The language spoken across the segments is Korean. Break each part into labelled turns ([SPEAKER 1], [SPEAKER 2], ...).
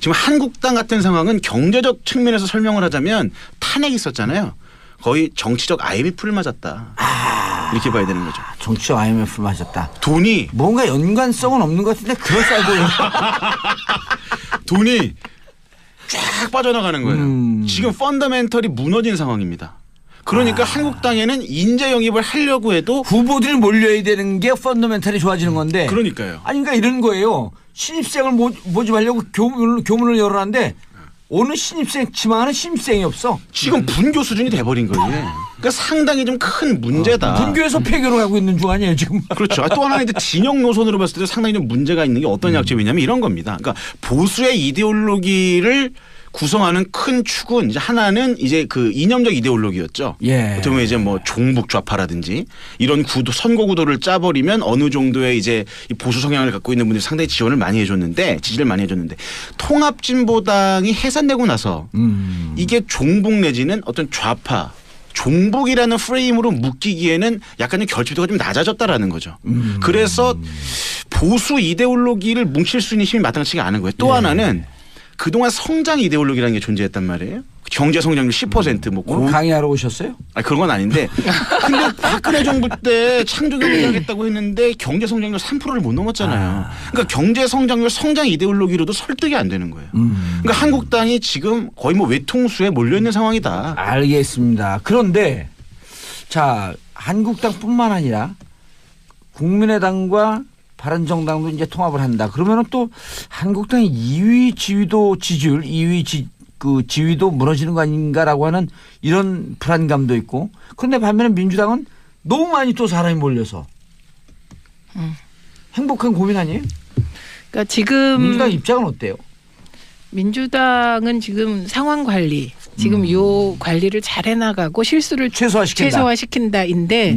[SPEAKER 1] 지금 한국당 같은 상황은 경제적 측면에서 설명을 하자면 탄핵이 있었잖아요. 거의 정치적 IMF를 맞았다. 이렇게 봐야 되는 거죠.
[SPEAKER 2] 정치적 IMF를 맞았다.
[SPEAKER 1] 돈이
[SPEAKER 2] 뭔가 연관성은 없는 것 같은데 그럴싸해 보여요.
[SPEAKER 1] 돈이 쫙 빠져나가는 거예요. 지금 펀더멘털이 무너진 상황입니다. 그러니까 한국당에는 인재 영입을 하려고 해도
[SPEAKER 2] 후보들이 몰려야 되는 게 펀더멘털이 좋아지는 건데.
[SPEAKER 1] 그러니까요.
[SPEAKER 2] 아니 그러니까 이런 거예요. 신입생을 모집하려고 교문을 열어놨는데 어느 신입생 지망하는 신입생이 없어.
[SPEAKER 1] 지금 분교 수준이 돼버린 거예요. 그러니까 상당히 좀 큰 문제다.
[SPEAKER 2] 분교에서 폐교를 하고 있는 중 아니에요 지금.
[SPEAKER 1] 그렇죠. 또 하나 이제 진영 노선으로 봤을 때 상당히 좀 문제가 있는 게 어떤 약점이냐면 이런 겁니다. 그러니까 보수의 이데올로기를 구성하는 큰 축은 이제 하나는 이제 그 이념적 이데올로기였죠.
[SPEAKER 2] 예.
[SPEAKER 1] 어떻게 보면 이제 뭐 종북 좌파라든지 이런 구도 선거 구도를 짜버리면 어느 정도의 이제 보수 성향을 갖고 있는 분들이 상당히 지원을 많이 해줬는데 지지를 많이 해줬는데 통합진보당이 해산되고 나서 이게 종북 내지는 어떤 좌파 종북이라는 프레임으로 묶이기에는 약간 결집도가 좀 낮아졌다라는 거죠. 그래서 보수 이데올로기를 뭉칠 수 있는 힘이 마땅치가 않은 거예요. 또 하나는 그동안 성장 이데올로기라는 게 존재했단 말이에요. 경제 성장률 10% 뭐
[SPEAKER 2] 강의하러 오셨어요?
[SPEAKER 1] 아니 그런 건 아닌데 근데 박근혜 정부 때 창조경제 하겠다고 했는데 경제 성장률 3%를 못 넘었잖아요. 그러니까 경제 성장률 성장 이데올로기로도 설득이 안 되는 거예요. 그러니까 한국당이 지금 거의 뭐 외통수에 몰려 있는 상황이다.
[SPEAKER 2] 알겠습니다. 그런데 자 한국당뿐만 아니라 국민의당과 바른정당도 이제 통합을 한다. 그러면은 또 한국당의 2위 지위도 지지율, 2위 지위도 무너지는 거 아닌가라고 하는 이런 불안감도 있고. 그런데 반면에 민주당은 너무 많이 또 사람이 몰려서 행복한 고민 아니에요?
[SPEAKER 3] 그러니까 지금
[SPEAKER 2] 민주당 입장은 어때요?
[SPEAKER 3] 민주당은 지금 상황 관리, 지금 요 관리를 잘 해나가고 실수를 최소화시킨다인데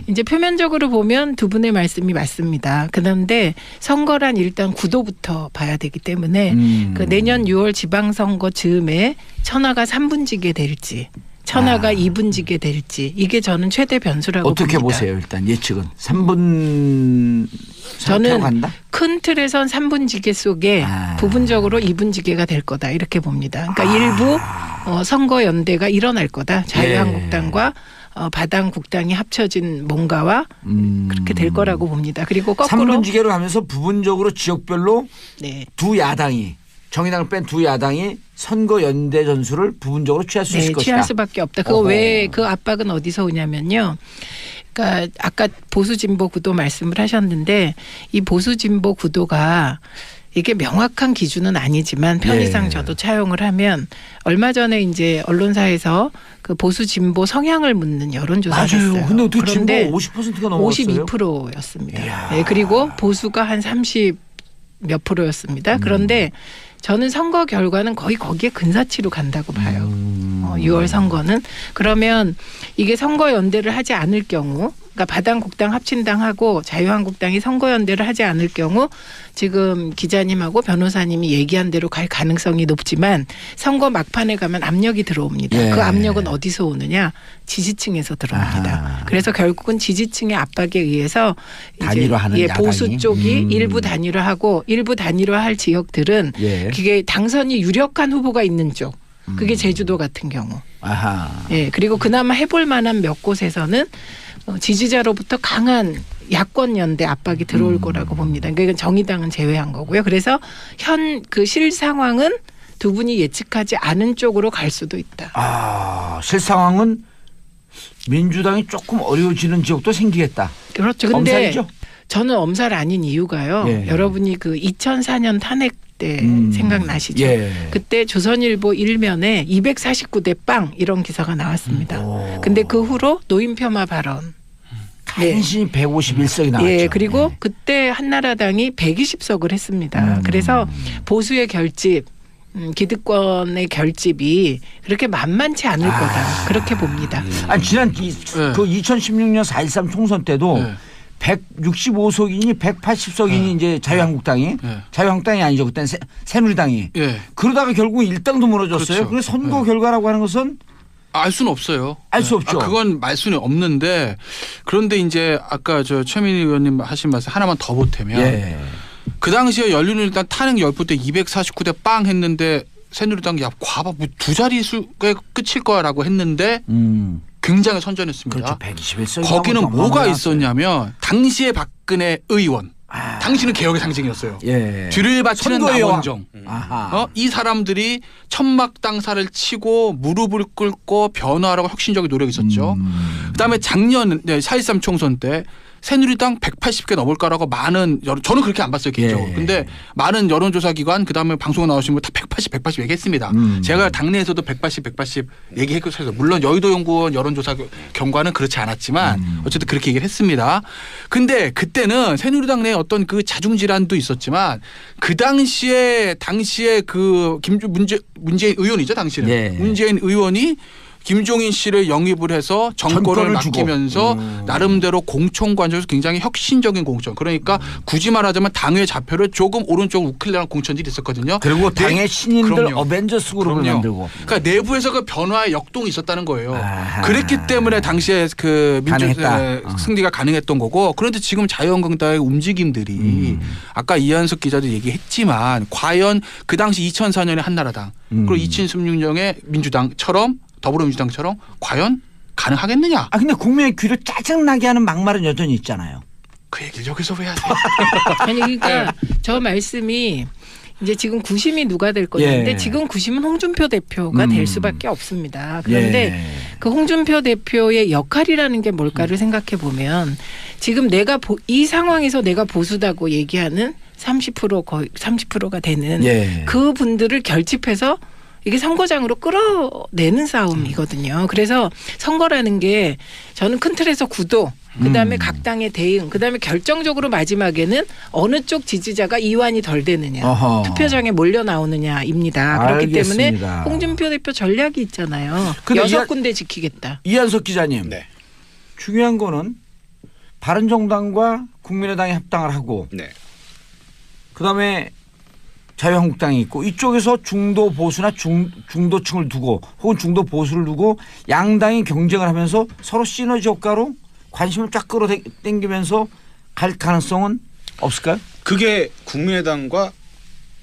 [SPEAKER 3] 이제 표면적으로 보면 두 분의 말씀이 맞습니다. 그런데 선거란 일단 구도부터 봐야 되기 때문에 그 내년 6월 지방선거 즈음에 천하가 3분지게 될지 천하가 2분지게 될지 이게 저는 최대 변수라고
[SPEAKER 2] 어떻게
[SPEAKER 3] 봅니다.
[SPEAKER 2] 보세요? 일단 예측은 3분
[SPEAKER 3] 저는
[SPEAKER 2] 간다?
[SPEAKER 3] 큰 틀에선 3분지계 속에 부분적으로 2분지계가 될 거다 이렇게 봅니다. 그러니까 일부 선거 연대가 일어날 거다. 자유한국당과 바당국당이 합쳐진 뭔가와 그렇게 될 거라고 봅니다. 그리고 거꾸로
[SPEAKER 2] 3분지계로 가면서 부분적으로 지역별로 두 야당이 정의당을 뺀 두 야당이 선거 연대 전술을 부분적으로 취할 수 있을 것이다.
[SPEAKER 3] 취할 수밖에 없다. 그거 왜 그 압박은 어디서 오냐면요. 그러니까 아까 보수 진보 구도 말씀을 하셨는데 이 보수 진보 구도가 이게 명확한 기준은 아니지만 편의상 저도 차용을 하면 얼마 전에 이제 언론사에서 그 보수 진보 성향을 묻는 여론조사가 있어요.
[SPEAKER 2] 맞아요. 근데 어떻게 진보 50%가 넘었어요?
[SPEAKER 3] 52%였습니다. 네, 그리고 보수가 한 30 몇 %였습니다. 그런데 저는 선거 결과는 거의 거기에 근사치로 간다고 봐요. 6월 선거는. 그러면 이게 선거 연대를 하지 않을 경우 그러니까 바당국당 합친당하고 자유한국당이 선거 연대를 하지 않을 경우 지금 기자님하고 변호사님이 얘기한 대로 갈 가능성이 높지만 선거 막판에 가면 압력이 들어옵니다. 그 압력은 어디서 오느냐? 지지층에서 들어옵니다. 그래서 결국은 지지층의 압박에 의해서
[SPEAKER 2] 단일화하는 야당이.
[SPEAKER 3] 보수 쪽이 일부 단일화하고 일부 단일화할 지역들은 그게 당선이 유력한 후보가 있는 쪽. 그게 제주도 같은 경우. 예, 그리고 그나마 해볼 만한 몇 곳에서는 지지자로부터 강한 야권 연대 압박이 들어올 거라고 봅니다. 그러니까 정의당은 제외한 거고요. 그래서 현 그 실 상황은 두 분이 예측하지 않은 쪽으로 갈 수도 있다.
[SPEAKER 2] 실 상황은 민주당이 조금 어려워지는 지역도 생기겠다.
[SPEAKER 3] 그렇죠. 근데
[SPEAKER 2] 엄살이죠?
[SPEAKER 3] 저는 엄살 아닌 이유가요. 여러분이 그 2004년 탄핵 때 생각나시죠? 그때 조선일보 일면에 249대 빵 이런 기사가 나왔습니다. 근데 그 후로 노인 폄하 발언.
[SPEAKER 2] 간신히 151석이 나왔죠.
[SPEAKER 3] 예, 그리고 그때 한나라당이 120석을 했습니다. 그래서 보수의 결집, 기득권의 결집이 그렇게 만만치 않을 거다. 그렇게 봅니다.
[SPEAKER 2] 아니, 지난 그 2016년 4.13 총선 때도 165석이니 180석이니 이제 자유한국당이 자유한국당이 아니죠. 그때는 새누리당이 그러다가 결국 일당도 무너졌어요.
[SPEAKER 4] 그렇죠.
[SPEAKER 2] 그래서 선거 결과라고 하는 것은
[SPEAKER 4] 알 수는 없어요.
[SPEAKER 2] 알 수 없죠.
[SPEAKER 4] 그건 알 수는 없는데 그런데 이제 아까 저 최민희 의원님 하신 말씀 하나만 더 보태면 그 당시에 열린우리당 탄핵 10대 249대 빵 했는데 새누리당이 야 과봐 뭐 두 자릿수에 끝일 거야라고 했는데 굉장히 선전했습니다.
[SPEAKER 2] 그렇죠. 121석.
[SPEAKER 4] 거기는 뭐가 있었냐면 당시에 박근혜 의원 당신은 개혁의 상징이었어요.
[SPEAKER 2] 예.
[SPEAKER 4] 뒤를 바치는
[SPEAKER 2] 선거의 여왕.
[SPEAKER 4] 남원정.
[SPEAKER 2] 아하.
[SPEAKER 4] 이 사람들이 천막당사를 치고 무릎을 꿇고 변화하라고 혁신적인 노력이 있었죠. 그다음에 작년 4.13 총선 때 새누리당 180개 넘을까라고 많은 저는 그렇게 안 봤어요 개인적으로.
[SPEAKER 2] 예.
[SPEAKER 4] 근데 많은 여론조사 기관 그다음에 방송에 나오신 분 다 180 얘기했습니다. 제가 당내에서도 180 얘기했어요. 물론 여의도연구원 여론조사 경과는 그렇지 않았지만 어쨌든 그렇게 얘기를 했습니다. 근데 그때는 새누리당 내에 어떤 그 자중질환도 있었지만 그 당시에 그 문재인 의원이죠 당시는.
[SPEAKER 2] 예.
[SPEAKER 4] 문재인 의원이 김종인 씨를 영입을 해서 정권을 맡기면서 나름대로 공천 관점에서 굉장히 혁신적인 공천. 그러니까 굳이 말하자면 당의 좌표를 조금 오른쪽으로 우클라는 공천들이 있었거든요.
[SPEAKER 2] 그리고 당의 신인들
[SPEAKER 4] 그럼요.
[SPEAKER 2] 어벤져스 그룹을
[SPEAKER 4] 그럼요.
[SPEAKER 2] 만들고.
[SPEAKER 4] 그러니까 내부에서 그 변화의 역동이 있었다는 거예요.
[SPEAKER 2] 아하.
[SPEAKER 4] 그랬기 때문에 당시에 그
[SPEAKER 2] 가능했다.
[SPEAKER 4] 승리가 가능했던 거고. 그런데 지금 자유한국당의 움직임들이 아까 이한석 기자도 얘기했지만 과연 그 당시 2004년에 한나라당 그리고 2016년에 민주당처럼 더불어민주당처럼 과연 가능하겠느냐?
[SPEAKER 2] 근데 국민의 귀를 짜증나게 하는 막말은 여전히 있잖아요.
[SPEAKER 4] 그 얘기를 여기서 왜 하세요?
[SPEAKER 3] 아니 그러니까 저 말씀이 이제 지금 구심이 누가 될 건데
[SPEAKER 2] 예.
[SPEAKER 3] 지금 구심은 홍준표 대표가 될 수밖에 없습니다. 그런데
[SPEAKER 2] 예.
[SPEAKER 3] 그 홍준표 대표의 역할이라는 게 뭘까를 생각해 보면 지금 내가 이 상황에서 내가 보수다고 얘기하는 30% 거의 30%가 되는
[SPEAKER 2] 예.
[SPEAKER 3] 그 분들을 결집해서 이게 선거장으로 끌어내는 싸움이거든요. 그래서 선거라는 게 저는 큰 틀에서 구도, 그다음에 각 당의 대응, 그다음에 결정적으로 마지막에는 어느 쪽 지지자가 이완이 덜 되느냐,
[SPEAKER 2] 어허.
[SPEAKER 3] 투표장에 몰려 나오느냐입니다. 그렇기
[SPEAKER 2] 알겠습니다.
[SPEAKER 3] 때문에 홍준표 대표 전략이 있잖아요.
[SPEAKER 2] 근데
[SPEAKER 3] 6군데 지키겠다.
[SPEAKER 2] 이한석 기자님.
[SPEAKER 1] 네.
[SPEAKER 2] 중요한 거는 바른정당과 국민의당이 합당을 하고
[SPEAKER 1] 네.
[SPEAKER 2] 그다음에 자유한국당이 있고 이쪽에서 중도 보수나 중도층을 두고 혹은 중도 보수를 두고 양당이 경쟁을 하면서 서로 시너지 효과로 관심을 쫙 끌어당기면서 갈 가능성은 없을까요?
[SPEAKER 1] 그게 국민의당과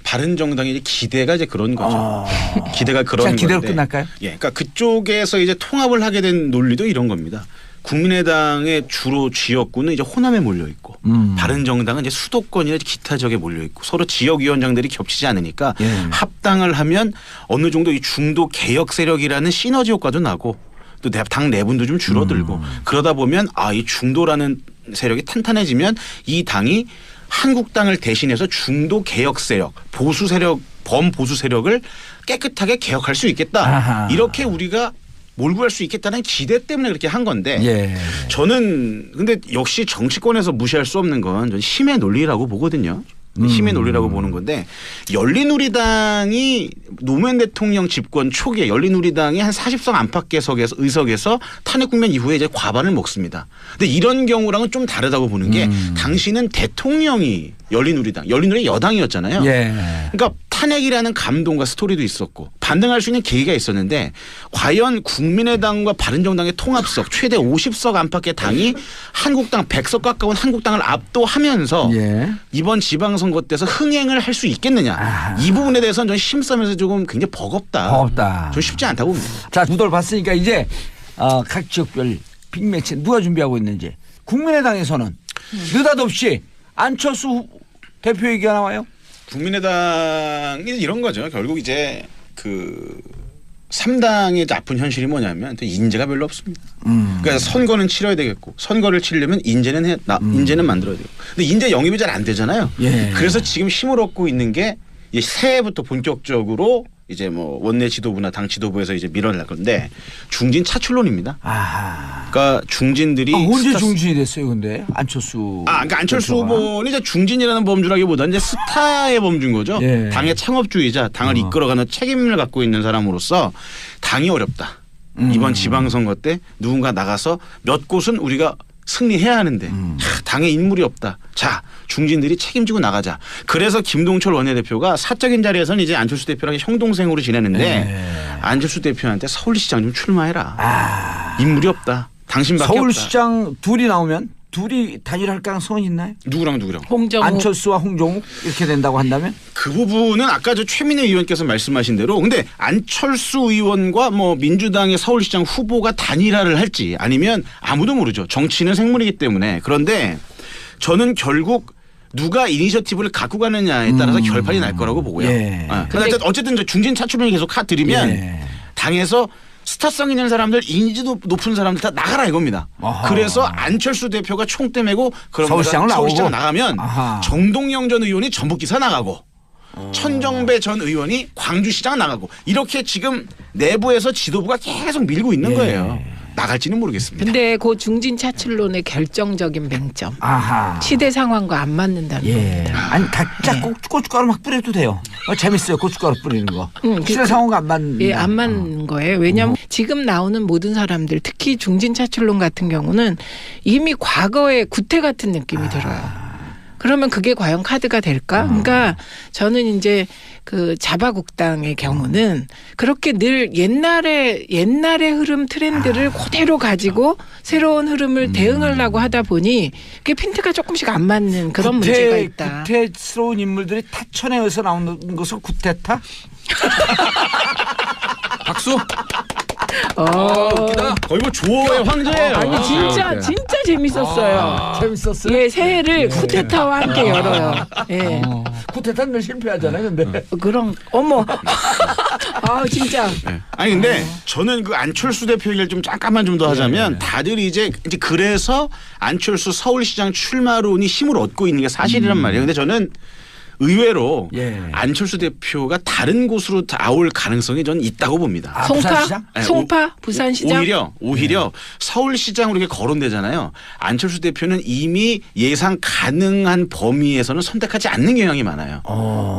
[SPEAKER 1] 바른정당의 이제 기대가 이제 그런 거죠. 기대가 그런
[SPEAKER 2] 그냥 기대로
[SPEAKER 1] 건데.
[SPEAKER 2] 끝날까요?
[SPEAKER 1] 예, 그러니까 그쪽에서 이제 통합을 하게 된 논리도 이런 겁니다. 국민의당의 주로 지역구는 이제 호남에 몰려 있고 바른정당은 이제 수도권이나 기타 지역에 몰려 있고 서로 지역위원장들이 겹치지 않으니까
[SPEAKER 2] 예.
[SPEAKER 1] 합당을 하면 어느 정도 이 중도 개혁 세력이라는 시너지 효과도 나고 또 당 내분도 좀 줄어들고 그러다 보면 이 중도라는 세력이 탄탄해지면 이 당이 한국당을 대신해서 중도 개혁 세력, 보수 세력, 범보수 세력을 깨끗하게 개혁할 수 있겠다.
[SPEAKER 2] 아하.
[SPEAKER 1] 이렇게 우리가 몰고 갈 수 있겠다는 기대 때문에 그렇게 한 건데
[SPEAKER 2] 예.
[SPEAKER 1] 저는 근데 역시 정치권에서 무시할 수 없는 건 저는 힘의 논리라고 보거든요. 힘의 논리라고 보는 건데 열린우리당이 노무현 대통령 집권 초기에 열린우리당이 한 40석 안팎의 의석에서 탄핵 국면 이후에 이제 과반을 먹습니다. 근데 이런 경우랑은 좀 다르다고 보는 게 당시는 대통령이 열린우리당 여당이었잖아요.
[SPEAKER 2] 예.
[SPEAKER 1] 그러니까 탄핵이라는 감동과 스토리도 있었고 반등할 수 있는 계기가 있었는데 과연 국민의당과 바른정당의 통합석 최대 50석 안팎의 당이 한국당 100석 가까운 한국당을 압도하면서
[SPEAKER 2] 예.
[SPEAKER 1] 이번 지방선거 때서 흥행을 할 수 있겠느냐. 이 부분에 대해서는 저는 심싸면서 조금 굉장히 버겁다. 좀 쉽지 않다고 봅니다.
[SPEAKER 2] 자, 구도를 봤으니까 이제 각 지역별 빅매치 누가 준비하고 있는지 국민의당에서는 느닷없이 안철수 대표 얘기가 나와요.
[SPEAKER 1] 국민의당이 이런 거죠. 결국 이제 그 3당의 아픈 현실이 뭐냐면 인재가 별로 없습니다. 그러니까 선거는 치러야 되겠고 선거를 치려면 인재는 만들어야 되고 근데 인재 영입이 잘 안 되잖아요.
[SPEAKER 2] 예.
[SPEAKER 1] 그래서 지금 힘을 얻고 있는 게 이제 새해부터 본격적으로 이제 뭐 원내 지도부나 당 지도부에서 이제 밀어낼 건데 중진 차출론입니다. 그러니까 중진들이
[SPEAKER 2] 언제 중진이 됐어요, 근데 안철수.
[SPEAKER 1] 그러니까 안철수
[SPEAKER 2] 대표가.
[SPEAKER 1] 후보는 이제 중진이라는 범주라기보다는 이제 스타의 범주인 거죠.
[SPEAKER 2] 예.
[SPEAKER 1] 당의 창업주의자, 당을 이끌어가는 책임을 갖고 있는 사람으로서 당이 어렵다. 이번 지방선거 때 누군가 나가서 몇 곳은 우리가 승리해야 하는데 당에 인물이 없다. 자, 중진들이 책임지고 나가자. 그래서 김동철 원내대표가 사적인 자리에서는 이제 안철수 대표랑 형동생으로 지내는데 안철수 대표한테 서울시장 좀 출마해라. 인물이 없다. 당신밖에 없다.
[SPEAKER 2] 서울시장 둘이 나오면 둘이 단일할 가능성은 있나요?
[SPEAKER 1] 누구랑
[SPEAKER 3] 홍정욱
[SPEAKER 2] 안철수와 홍종욱 이렇게 된다고 한다면?
[SPEAKER 1] 그 부분은 아까 저 최민희 의원께서 말씀하신 대로 근데 안철수 의원과 뭐 민주당의 서울시장 후보가 단일화를 할지 아니면 아무도 모르죠. 정치는 생물이기 때문에. 그런데 저는 결국 누가 이니셔티브를 갖고 가느냐에 따라서 결판이 날 거라고 보고요.
[SPEAKER 2] 예.
[SPEAKER 1] 근데 어쨌든 중진 차출을 계속 드리면
[SPEAKER 2] 예.
[SPEAKER 1] 당에서 스타성 있는 사람들, 인지도 높은 사람들 다 나가라 이겁니다.
[SPEAKER 2] 아하.
[SPEAKER 1] 그래서 안철수 대표가 총대 메고 그런
[SPEAKER 2] 서울시장을
[SPEAKER 1] 서울시장
[SPEAKER 2] 나오고.
[SPEAKER 1] 나가면
[SPEAKER 2] 아하.
[SPEAKER 1] 정동영 전 의원이 전북기사 나가고 천정배 전 의원이 광주시장 나가고 이렇게 지금 내부에서 지도부가 계속 밀고 있는
[SPEAKER 2] 예.
[SPEAKER 1] 거예요. 나갈지는 모르겠습니다.
[SPEAKER 3] 근데 그 중진 차출론의 결정적인 맹점.
[SPEAKER 2] 아하.
[SPEAKER 3] 시대 상황과 안 맞는다는
[SPEAKER 2] 예.
[SPEAKER 3] 겁니다.
[SPEAKER 2] 아니 각자 고춧가루 막 뿌려도 돼요. 재밌어요. 고춧가루 뿌리는 거.
[SPEAKER 3] 그-
[SPEAKER 2] 시대 상황과 안 맞는.
[SPEAKER 3] 예, 안 맞는 거예요. 왜냐하면 지금 나오는 모든 사람들 특히 중진 차출론 같은 경우는 이미 과거의 구태 같은 느낌이 들어요. 그러면 그게 과연 카드가 될까? 그러니까 저는 이제 그 자바국당의 경우는 그렇게 늘 옛날의 흐름 트렌드를 그대로 가지고 새로운 흐름을 대응하려고 하다 보니 그게 핀트가 조금씩 안 맞는 그런 문제가 있다.
[SPEAKER 2] 구태스러운 인물들이 타천에서 나오는 것을 구태타?
[SPEAKER 4] 박수. 웃기다.
[SPEAKER 1] 거의 뭐 조어의 황제예요.
[SPEAKER 3] 아니 진짜 재밌었어요.
[SPEAKER 2] 재밌었어요.
[SPEAKER 3] 예, 새해를 쿠데타와 함께 열어요. 예.
[SPEAKER 2] 구태타는 늘 실패하잖아요. 근데.
[SPEAKER 3] 그럼 어머. 아 진짜.
[SPEAKER 1] 네. 아니 근데 저는 그 안철수 대표 얘기를 좀 잠깐만 좀 더 하자면 다들 이제 그래서 안철수 서울시장 출마론이 힘을 얻고 있는 게 사실이란 말이에요. 근데 저는 의외로
[SPEAKER 2] 예.
[SPEAKER 1] 안철수 대표가 다른 곳으로 나올 가능성이 저는 있다고 봅니다.
[SPEAKER 2] 아,
[SPEAKER 3] 송파,
[SPEAKER 2] 부산시장?
[SPEAKER 1] 네,
[SPEAKER 3] 송파, 부산시장.
[SPEAKER 1] 오히려 서울시장으로 이렇게 거론되잖아요. 안철수 대표는 이미 예상 가능한 범위에서는 선택하지 않는 경향이 많아요.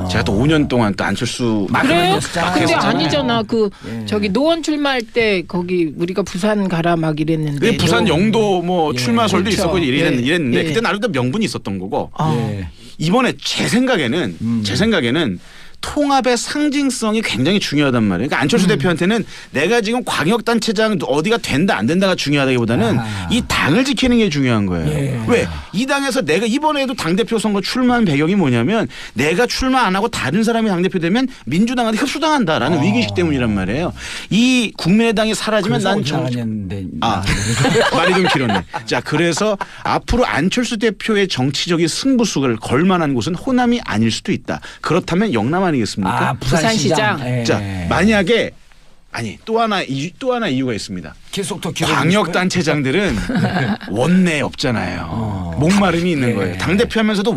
[SPEAKER 1] 제가 또 5년 동안 또 안철수
[SPEAKER 3] 그래요?
[SPEAKER 2] 했었잖아요.
[SPEAKER 3] 근데
[SPEAKER 1] 했었잖아요.
[SPEAKER 3] 아니잖아. 그
[SPEAKER 2] 예.
[SPEAKER 3] 저기 노원 출마할 때 거기 우리가 부산 가라 막 이랬는데.
[SPEAKER 1] 그 부산 영도 뭐
[SPEAKER 2] 예.
[SPEAKER 1] 출마설도
[SPEAKER 3] 그렇죠.
[SPEAKER 1] 있었고 이랬는데
[SPEAKER 3] 예.
[SPEAKER 1] 그때 나름대로 명분이 있었던 거고
[SPEAKER 3] 아.
[SPEAKER 2] 예.
[SPEAKER 1] 이번에 제 생각에는 통합의 상징성이 굉장히 중요하단 말이에요. 그러니까 안철수 대표한테는 내가 지금 광역단체장 어디가 된다 안 된다가 중요하다기보다는
[SPEAKER 2] 아.
[SPEAKER 1] 이 당을 지키는 게 중요한 거예요.
[SPEAKER 2] 예.
[SPEAKER 1] 왜? 이 당에서 내가 이번에도 당대표 선거 출마한 배경이 뭐냐면 내가 출마 안 하고 다른 사람이 당대표 되면 민주당한테 흡수당한다라는 위기의식 때문이란 말이에요. 이 국민의당이 사라지면
[SPEAKER 2] 그래서
[SPEAKER 1] 난
[SPEAKER 2] 어디
[SPEAKER 1] 정...
[SPEAKER 2] 나가냐는데.
[SPEAKER 1] 말이 좀 길었네. 자, 그래서 앞으로 안철수 대표의 정치적인 승부수를 걸 만한 곳은 호남이 아닐 수도 있다. 그렇다면 영남 아니겠습니까?
[SPEAKER 2] 아, 부산시장.
[SPEAKER 3] 부산시장.
[SPEAKER 2] 예.
[SPEAKER 1] 자, 만약에 또 하나 이유가 있습니다.
[SPEAKER 2] 계속 더
[SPEAKER 1] 광역단체장들은 원내 없잖아요. 목마름이 있는
[SPEAKER 2] 예.
[SPEAKER 1] 거예요. 당대표하면서도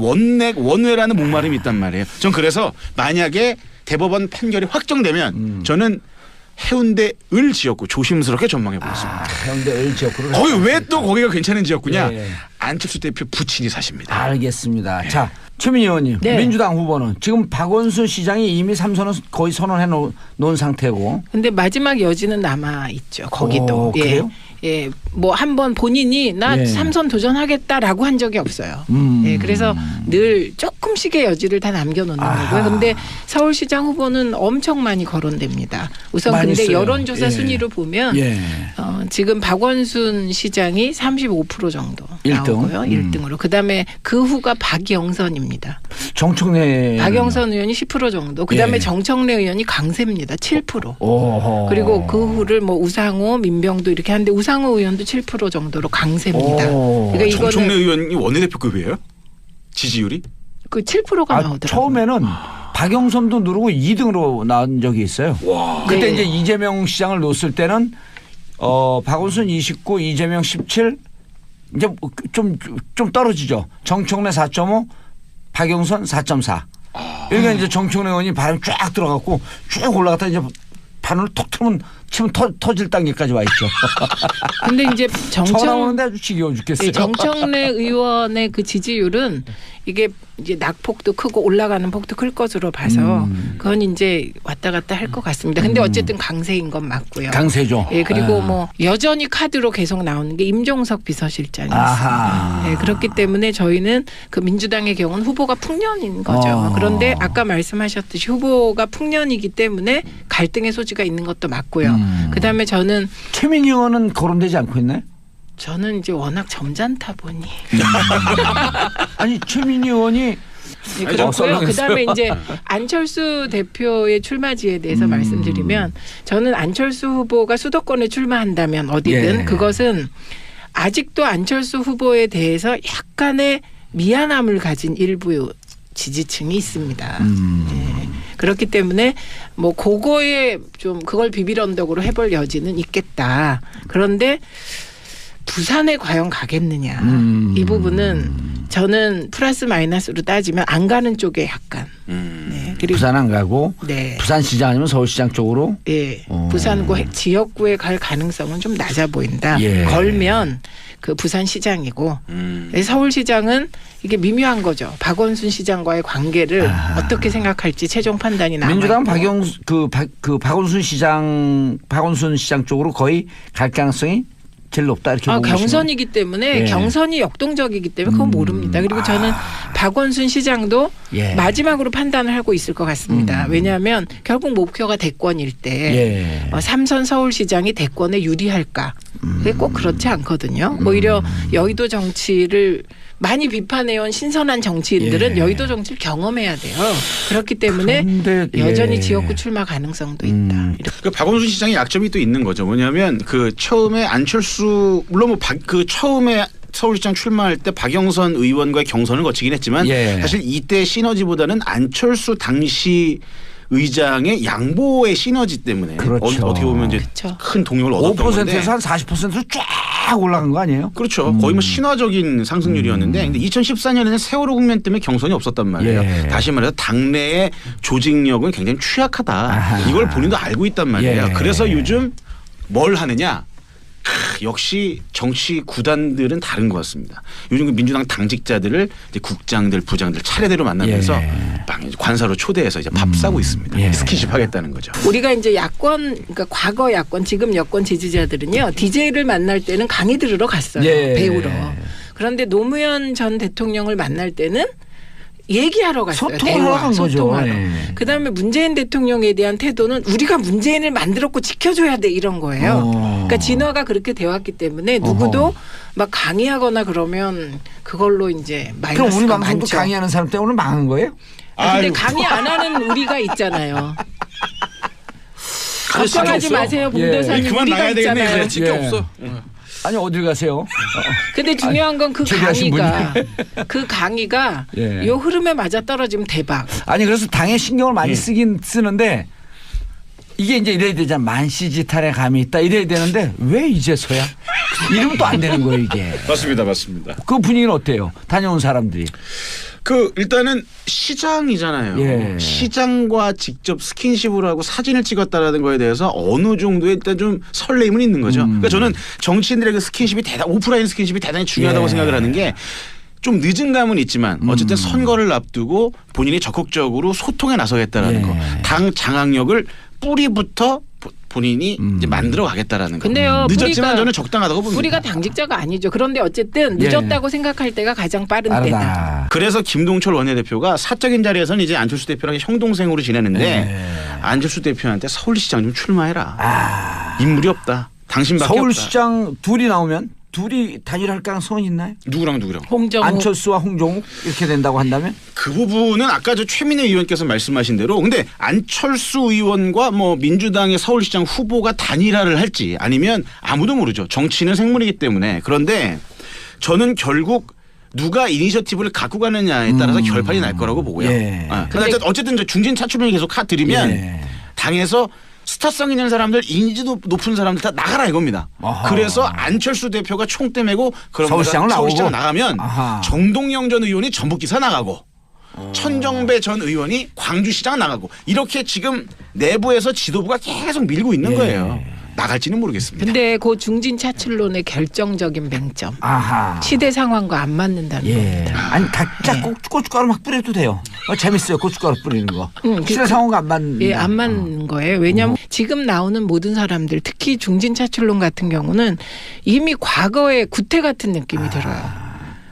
[SPEAKER 1] 원외라는 목마름이 있단 말이에요. 전 그래서 만약에 대법원 판결이 확정되면 저는 해운대 을 지역구 조심스럽게 전망해 보겠습니다.
[SPEAKER 2] 해운대 을 지역구를.
[SPEAKER 1] 거기 왜 또 거기가 괜찮은 지역구냐?
[SPEAKER 2] 예.
[SPEAKER 1] 안철수 대표 부친이 사십니다.
[SPEAKER 2] 알겠습니다. 자, 최민희 의원님,
[SPEAKER 3] 네.
[SPEAKER 2] 민주당 후보는 지금 박원순 시장이 이미 3선은 거의 선언해 놓은 상태고.
[SPEAKER 3] 근데 마지막 여지는 남아 있죠. 거기도. 예.
[SPEAKER 2] 그래요?
[SPEAKER 3] 예. 뭐 한번 본인이 나
[SPEAKER 2] 예.
[SPEAKER 3] 3선 도전하겠다라고 한 적이 없어요. 예. 그래서 늘 조금씩의 여지를 다 남겨놓는
[SPEAKER 2] 아하.
[SPEAKER 3] 거고요. 근데 서울시장 후보는 엄청 많이 거론됩니다. 우선
[SPEAKER 2] 많이
[SPEAKER 3] 근데
[SPEAKER 2] 써요.
[SPEAKER 3] 여론조사
[SPEAKER 2] 예.
[SPEAKER 3] 순위로 보면
[SPEAKER 2] 예.
[SPEAKER 3] 지금 박원순 시장이 35% 정도
[SPEAKER 2] 일등.
[SPEAKER 3] 나오고요. 1등으로. 그다음에 그 후가 박영선입니다.
[SPEAKER 2] 정청래.
[SPEAKER 3] 박영선 의원이 10% 정도. 그다음에
[SPEAKER 2] 예.
[SPEAKER 3] 정청래 의원이 강세입니다. 7%.
[SPEAKER 2] 오호.
[SPEAKER 3] 그리고 그 후를 뭐 우상호, 민병도 이렇게 하는데 우상호 의원도 7% 정도로 강세입니다.
[SPEAKER 2] 오.
[SPEAKER 3] 그러니까
[SPEAKER 1] 정청래
[SPEAKER 3] 이거는
[SPEAKER 1] 의원이 원내대표급이에요? 지지율이?
[SPEAKER 3] 그 7%가 나오더라고요.
[SPEAKER 2] 처음에는 박영선도 누르고 2등으로 나온 적이 있어요. 그때
[SPEAKER 3] 네.
[SPEAKER 2] 이제 이재명 시장을 놓았을 때는 박원순 29, 이재명 17, 이제 좀 떨어지죠. 정청래 4.5, 박영선 4.4. 여기가 이제 정청래 의원이 바람이 쫙 들어갔고 쭉 올라갔다 이제 바늘을 톡 치면 터질 단계까지 와 있죠.
[SPEAKER 3] 근데 이제
[SPEAKER 2] 전화 오는데 아주 지겨워 죽겠어요.
[SPEAKER 3] 예, 정청래 의원의 그 지지율은 이게 이제 낙폭도 크고 올라가는 폭도 클 것으로 봐서 그건 이제 왔다 갔다 할 것 같습니다. 근데 어쨌든 강세인 건 맞고요.
[SPEAKER 2] 강세죠.
[SPEAKER 3] 예, 그리고
[SPEAKER 2] 아.
[SPEAKER 3] 뭐 여전히 카드로 계속 나오는 게 임종석 비서실장이
[SPEAKER 2] 아하.
[SPEAKER 3] 있습니다. 예, 그렇기 때문에 저희는 그 민주당의 경우는 후보가 풍년인 거죠. 그런데 아까 말씀하셨듯이 후보가 풍년이기 때문에 갈등의 소지가 있는 것도 맞고요. 그다음에 저는
[SPEAKER 2] 최민희 의원은 거론되지 않고 있나요?
[SPEAKER 3] 저는 이제 워낙 점잖다 보니.
[SPEAKER 2] 아니 최민희 의원이
[SPEAKER 3] 그렇고요. 그다음에 이제 안철수 대표의 출마지에 대해서 말씀드리면 저는 안철수 후보가 수도권에 출마한다면 어디든
[SPEAKER 2] 예.
[SPEAKER 3] 그것은 아직도 안철수 후보에 대해서 약간의 미안함을 가진 일부 지지층이 있습니다. 예. 그렇기 때문에 뭐 그거에 좀 그걸 비빌 언덕으로 해볼 여지는 있겠다. 그런데 부산에 과연 가겠느냐. 이 부분은 저는 플러스 마이너스로 따지면 안 가는 쪽에 약간. 네. 그리고
[SPEAKER 2] 부산 안 가고
[SPEAKER 3] 네.
[SPEAKER 2] 부산시장 아니면 서울시장 쪽으로.
[SPEAKER 3] 예. 부산구 지역구에 갈 가능성은 좀 낮아 보인다.
[SPEAKER 2] 예.
[SPEAKER 3] 걸면 그 부산시장이고 서울시장은 이게 미묘한 거죠. 박원순 시장과의 관계를 어떻게 생각할지 최종 판단이 남아.
[SPEAKER 2] 민주당 박원순 시장 쪽으로 거의 갈 가능성이 제일 높다 이렇게 보고
[SPEAKER 3] 경선이기 때문에
[SPEAKER 2] 예.
[SPEAKER 3] 경선이 역동적이기 때문에 그건 모릅니다. 그리고 저는 박원순 시장도
[SPEAKER 2] 예.
[SPEAKER 3] 마지막으로 판단을 하고 있을 것 같습니다. 왜냐하면 결국 목표가 대권일 때
[SPEAKER 2] 예.
[SPEAKER 3] 삼선 서울시장이 대권에 유리할까? 그게 꼭 그렇지 않거든요. 오히려 여의도 정치를 많이 비판해온 신선한 정치인들은
[SPEAKER 2] 예.
[SPEAKER 3] 여의도 정치를 경험해야 돼요. 그렇기 때문에
[SPEAKER 2] 그런데,
[SPEAKER 3] 여전히
[SPEAKER 2] 예.
[SPEAKER 3] 지역구 출마 가능성도 있다.
[SPEAKER 1] 그 박원순 시장의 약점이 또 있는 거죠. 뭐냐면 그 처음에 안철수 물론 그 처음에 서울시장 출마할 때 박영선 의원과의 경선을 거치긴 했지만
[SPEAKER 2] 예. 사실
[SPEAKER 1] 이때 시너지보다는 안철수 당시 의장의 양보의 시너지 때문에
[SPEAKER 2] 그렇죠.
[SPEAKER 1] 어떻게 보면 이제
[SPEAKER 3] 그렇죠.
[SPEAKER 1] 큰 동력을 얻었던 건데
[SPEAKER 2] 5%에서 한 40%로 쫙 올라간 거 아니에요?
[SPEAKER 1] 그렇죠. 거의 뭐 신화적인 상승률이었는데 근데 2014년에는 세월호 국면 때문에 경선이 없었단 말이에요.
[SPEAKER 2] 예.
[SPEAKER 1] 다시 말해서 당내의 조직력은 굉장히 취약하다.
[SPEAKER 2] 아하.
[SPEAKER 1] 이걸 본인도 알고 있단 말이에요.
[SPEAKER 2] 예.
[SPEAKER 1] 그래서 요즘 뭘 하느냐. 역시 정치 구단들은 다른 것 같습니다. 요즘 그 민주당 당직자들을 이제 국장들, 부장들 차례대로 만나면서
[SPEAKER 2] 예.
[SPEAKER 1] 관사로 초대해서 이제 밥 싸고 있습니다.
[SPEAKER 2] 예.
[SPEAKER 1] 스킨십 하겠다는 거죠.
[SPEAKER 3] 우리가 이제 야권, 그러니까 과거 야권, 지금 여권 지지자들은요, DJ를 만날 때는 강의 들으러 갔어요.
[SPEAKER 2] 예.
[SPEAKER 3] 배우러. 그런데 노무현 전 대통령을 만날 때는 얘기하러 갔어요.
[SPEAKER 2] 소통을 한 거죠.
[SPEAKER 3] 소통하러.
[SPEAKER 2] 예.
[SPEAKER 3] 그다음에 문재인 대통령에 대한 태도는 우리가 문재인을 만들었고 지켜줘야 돼 이런 거예요. 그러니까 진화가 그렇게 되었기 때문에 누구도 막 강의하거나 그러면 그걸로 이제
[SPEAKER 2] 그럼 우리
[SPEAKER 3] 마이너스가
[SPEAKER 2] 방송도
[SPEAKER 3] 많죠.
[SPEAKER 2] 강의하는 사람 때문에 망한 거예요?
[SPEAKER 3] 근데
[SPEAKER 1] 아유.
[SPEAKER 3] 강의 안 하는 우리가 있잖아요. 걱정하지
[SPEAKER 4] 없어요.
[SPEAKER 3] 마세요,
[SPEAKER 2] 예.
[SPEAKER 3] 봉도사님.
[SPEAKER 1] 그만
[SPEAKER 3] 우리가
[SPEAKER 1] 나가야 되겠네,
[SPEAKER 3] 있잖아요.
[SPEAKER 1] 그래.
[SPEAKER 4] 찍게
[SPEAKER 2] 예.
[SPEAKER 4] 없어.
[SPEAKER 2] 아니 어딜 가세요?
[SPEAKER 3] 근데 중요한 건 그
[SPEAKER 2] 제대하신
[SPEAKER 3] 강의가 그 강의가
[SPEAKER 2] 예.
[SPEAKER 3] 요 흐름에 맞아 떨어지면 대박.
[SPEAKER 2] 아니 그래서 당에 신경을 많이 쓰는데 이게 이제 이래야 되잖아. 만시지탄에 감이 있다 이래야 되는데 왜 이제서야? 이러면 또 안 되는 거예요 이게.
[SPEAKER 1] 맞습니다. 맞습니다.
[SPEAKER 2] 그 분위기는 어때요? 다녀온 사람들이.
[SPEAKER 1] 그 일단은 시장이잖아요.
[SPEAKER 2] 예.
[SPEAKER 1] 시장과 직접 스킨십을 하고 사진을 찍었다라는 거에 대해서 어느 정도의 일단 좀 설레임은 있는 거죠. 그러니까 저는 정치인들의 그 스킨십이 오프라인 스킨십이 대단히 중요하다고
[SPEAKER 2] 예.
[SPEAKER 1] 생각을 하는 게 좀 늦은 감은 있지만 어쨌든 선거를 앞두고 본인이 적극적으로 소통에 나서겠다라는
[SPEAKER 2] 예.
[SPEAKER 1] 거. 당 장악력을 뿌리부터 본인이 이제 만들어 가겠다라는 거.
[SPEAKER 3] 근데요,
[SPEAKER 1] 늦었지만 저는 적당하다고 봅니다.
[SPEAKER 3] 우리가 당직자가 아니죠. 그런데 어쨌든 늦었다고 생각할 때가 가장 빠른 때다.
[SPEAKER 2] 알다.
[SPEAKER 1] 그래서 김동철 원내대표가 사적인 자리에서는 이제 안철수 대표랑 형 동생으로 지내는데 안철수 대표한테 서울시장 좀 출마해라. 인물이 없다. 당신밖에 없다.
[SPEAKER 2] 서울시장 둘이 나오면 둘이 단일할 가능성은 있나요?
[SPEAKER 1] 누구랑
[SPEAKER 3] 홍정욱.
[SPEAKER 2] 안철수와 홍종욱 이렇게 된다고 한다면?
[SPEAKER 1] 그 부분은 아까 저 최민희 의원께서 말씀하신 대로 근데 안철수 의원과 뭐 민주당의 서울시장 후보가 단일화를 할지 아니면 아무도 모르죠. 정치는 생물이기 때문에. 그런데 저는 결국 누가 이니셔티브를 갖고 가느냐에 따라서 결판이 날 거라고 보고요.
[SPEAKER 2] 예.
[SPEAKER 1] 근데 어쨌든 저 중진 차출을 계속 드리면
[SPEAKER 2] 예.
[SPEAKER 1] 당에서 스타성 있는 사람들, 인지도 높은 사람들 다 나가라 이겁니다.
[SPEAKER 2] 아하.
[SPEAKER 1] 그래서 안철수 대표가 총대 메고 그런
[SPEAKER 2] 서울시장을
[SPEAKER 1] 서울시장
[SPEAKER 2] 나오고?
[SPEAKER 1] 나가면
[SPEAKER 2] 아하.
[SPEAKER 1] 정동영 전 의원이 전북기사 나가고 천정배 전 의원이 광주시장 나가고 이렇게 지금 내부에서 지도부가 계속 밀고 있는
[SPEAKER 2] 예.
[SPEAKER 1] 거예요. 나갈지는 모르겠습니다.
[SPEAKER 3] 근데 그 중진 차출론의 결정적인 맹점.
[SPEAKER 2] 아하.
[SPEAKER 3] 시대 상황과 안 맞는다는
[SPEAKER 2] 예.
[SPEAKER 3] 겁니다.
[SPEAKER 2] 아니 각자 고춧가루 막 뿌려도 돼요. 재밌어요. 고춧가루 뿌리는 거. 시대 상황과 안 맞는.
[SPEAKER 3] 예, 안 맞는 거예요. 왜냐하면 지금 나오는 모든 사람들 특히 중진 차출론 같은 경우는 이미 과거의 구태 같은 느낌이 들어요.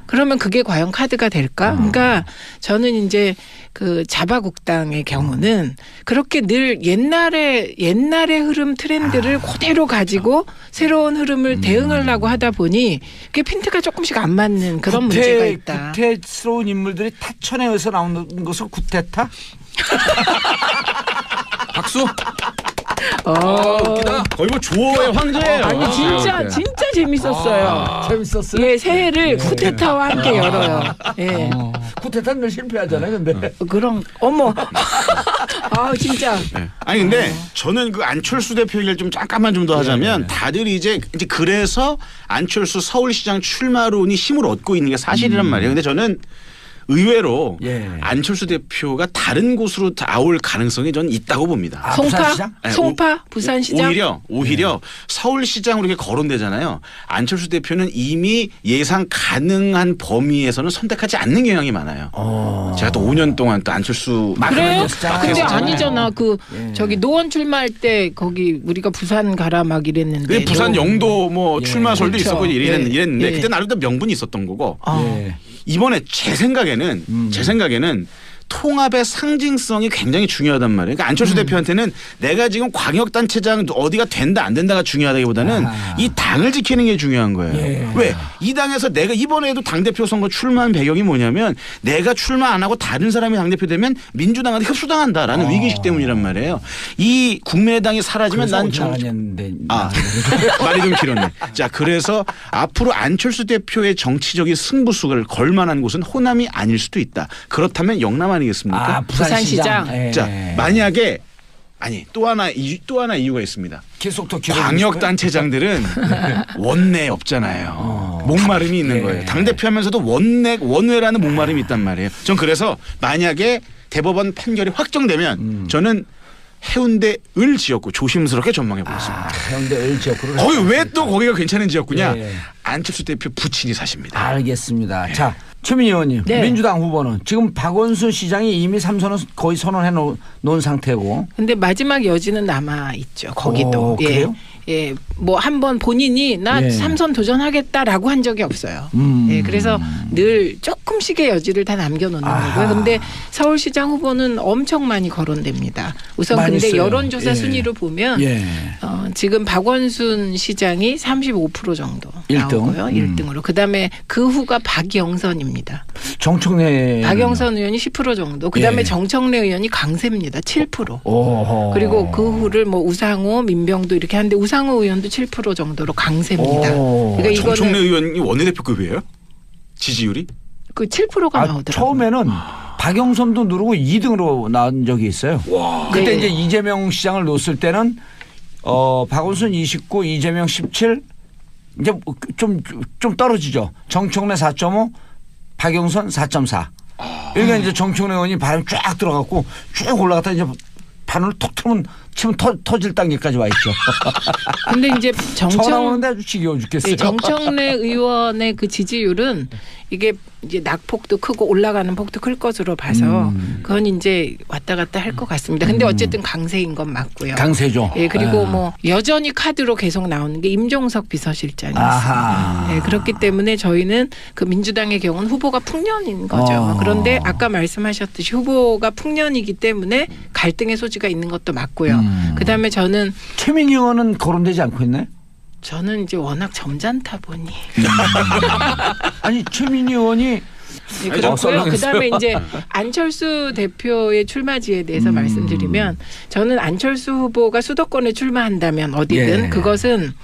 [SPEAKER 3] 그러면 그게 과연 카드가 될까? 그러니까 저는 이제 그 자바국당의 경우는 그렇게 늘 옛날의 흐름 트렌드를 그대로 가지고 새로운 흐름을 대응하려고 하다 보니 그게 핀트가 조금씩 안 맞는 그런 문제가 있다.
[SPEAKER 2] 구태스러운 인물들이 타천에서 나오는 것을 구태타?
[SPEAKER 4] 박수. 웃기다.
[SPEAKER 1] 거의 뭐 조어의 황제예요.
[SPEAKER 3] 아니 진짜 재밌었어요.
[SPEAKER 2] 재밌었어요?
[SPEAKER 3] 예, 새해를 쿠데타와 함께 열어요. 예.
[SPEAKER 2] 구태타는 늘 실패하잖아요. 근데
[SPEAKER 3] 그럼 어머. 아 진짜.
[SPEAKER 1] 네. 아니 근데 저는 그 안철수 대표 얘기를 좀 잠깐만 좀 더 하자면 다들 이제 그래서 안철수 서울시장 출마론이 힘을 얻고 있는 게 사실이란 말이에요. 근데 저는 의외로 안철수 대표가 다른 곳으로 나올 가능성이 저는 있다고 봅니다.
[SPEAKER 3] 송파 부산시장
[SPEAKER 1] 오히려 서울시장으로 이렇게 거론되잖아요. 안철수 대표는 이미 예상 가능한 범위에서는 선택하지 않는 경향이 많아요. 제가 또 5년 동안 또 안철수
[SPEAKER 3] 그래요? 근데 아니잖아. 저기 노원 출마할 때 거기 우리가 부산 가라 막 이랬는데
[SPEAKER 1] 부산 영도 뭐 출마설도
[SPEAKER 3] 그렇죠.
[SPEAKER 1] 있었고 이랬는데 그때 나름대로 명분이 있었던 거고. 이번에 제 생각에는 통합의 상징성이 굉장히 중요하단 말이에요. 그러니까 안철수 대표한테는 내가 지금 광역단체장 어디가 된다 안 된다가 중요하다기보다는 이 당을 지키는 게 중요한 거예요. 왜? 이 당에서 내가 이번에도 당대표 선거 출마한 배경이 뭐냐면 내가 출마 안 하고 다른 사람이 당대표 되면 민주당한테 흡수당한다라는 위기의식 때문이란 말이에요. 이 국민의당이 사라지면 난 말이 좀 길었네. 자, 그래서 앞으로 안철수 대표의 정치적인 승부수를 걸 만한 곳은 호남이 아닐 수도 있다. 그렇다면 영남 아니겠습니까?
[SPEAKER 2] 부산시장.
[SPEAKER 1] 자, 만약에 또 하나 이유가 있습니다. 광역단체장들은 원내 없잖아요. 목마름이 있는 거예요. 당대표하면서도 원외라는 목마름이 있단 말이에요. 전 그래서 만약에 대법원 판결이 확정되면 저는 해운대 을 지역구 조심스럽게 전망해 보겠습니다.
[SPEAKER 2] 해운대 을 지역구를
[SPEAKER 1] 거기 왜 또 거기가 괜찮은 지역구냐? 안철수 대표 부친이 사십니다.
[SPEAKER 2] 알겠습니다. 자, 최민희 의원님, 민주당 후보는 지금 박원순 시장이 이미 3선은 거의 선언해 놓은 상태고.
[SPEAKER 3] 근데 마지막 여지는 남아 있죠. 거기도.
[SPEAKER 2] 그래요?
[SPEAKER 3] 예, 뭐 한번 본인이 나 3선 도전하겠다라고 한 적이 없어요. 예, 그래서 늘 조금씩의 여지를 다 남겨놓는 거고요. 근데 서울시장 후보는 엄청 많이 거론됩니다. 우선 근데
[SPEAKER 2] 있어요.
[SPEAKER 3] 여론조사 순위로 보면 지금 박원순 시장이 35% 정도
[SPEAKER 2] 1등.
[SPEAKER 3] 나오고요. 1등으로. 그다음에 그 후가 박영선입니다.
[SPEAKER 2] 정청래.
[SPEAKER 3] 박영선 의원이 10% 정도. 그다음에 정청래 의원이 강세입니다. 7%. 그리고 그 후를 뭐 우상호, 민병도 이렇게 하는데 우상호 의원도 7% 정도로 강세입니다. 그러니까
[SPEAKER 1] 정청래 의원이 원내대표급이에요? 지지율이?
[SPEAKER 3] 그 7%가 나오더라고요.
[SPEAKER 2] 처음에는 박영선도 누르고 2등으로 나온 적이 있어요. 그때 이제 이재명 시장을 놓았을 때는 박원순 29, 이재명 17 이제 좀 떨어지죠. 정청래 4.5, 박영선 4.4. 그러니까 이제 정청래 의원이 바람이 쫙 들어갔고 쭉 올라갔다 이제 바늘을 톡 치면 터질 단계까지 와 있죠.
[SPEAKER 3] 근데 이제
[SPEAKER 2] 전화오는데 아주 지겨워 죽겠어요.
[SPEAKER 3] 정청래 의원의 그 지지율은 이게 이제 낙폭도 크고 올라가는 폭도 클 것으로 봐서 그건 이제 왔다 갔다 할 것 같습니다. 근데 어쨌든 강세인 건 맞고요.
[SPEAKER 2] 강세죠.
[SPEAKER 3] 예, 그리고 뭐 여전히 카드로 계속 나오는 게 임종석 비서실장이었습니다. 예, 그렇기 때문에 저희는 그 민주당의 경우는 후보가 풍년인 거죠. 그런데 아까 말씀하셨듯이 후보가 풍년이기 때문에 갈등의 소지가 있는 것도 맞고요. 그다음에 저는
[SPEAKER 2] 최민희 의원은 거론되지 않고 있네.
[SPEAKER 3] 저는 이제 워낙 점잖다 보니.
[SPEAKER 2] 아니 최민희 의원이
[SPEAKER 3] 그렇고요. 그다음에 이제 안철수 대표의 출마지에 대해서 말씀드리면 저는 안철수 후보가 수도권에 출마한다면 어디든 그것은